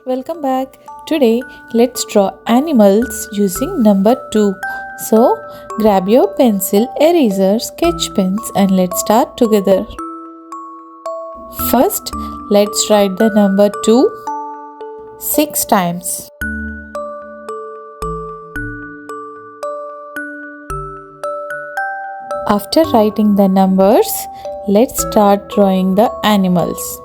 welcome back. Today let's draw animals using number 2. So grab your pencil, eraser, sketch pens and let's start together. First let's write the number 2 6 times. After writing the numbers, let's start drawing the animals.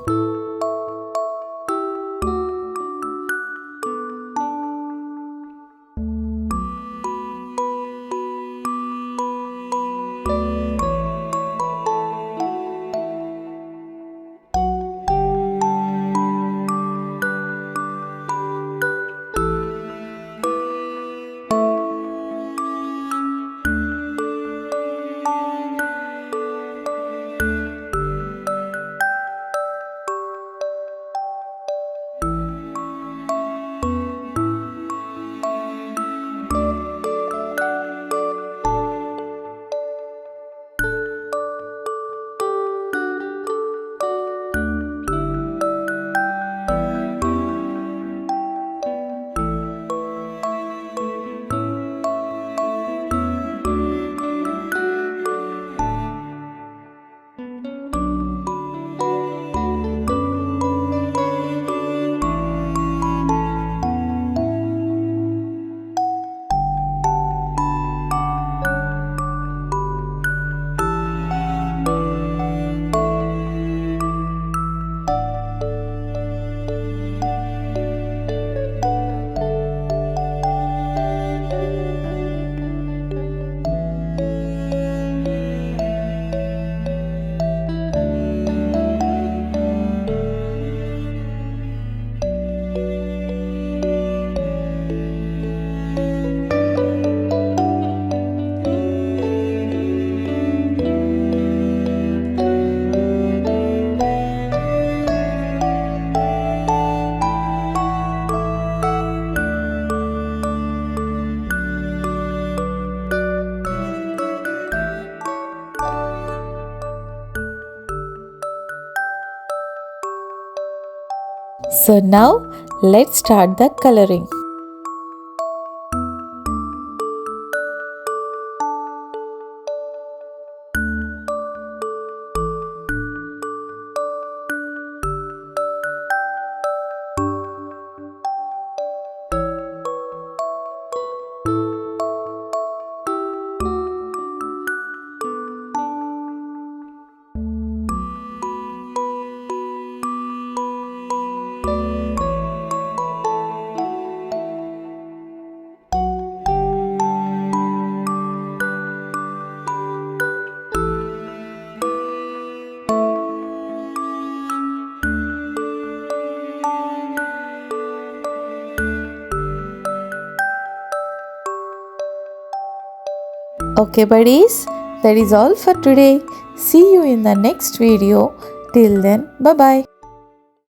So now let's start the coloring. Okay buddies, that is all for today. See you in the next video. Till then, bye bye.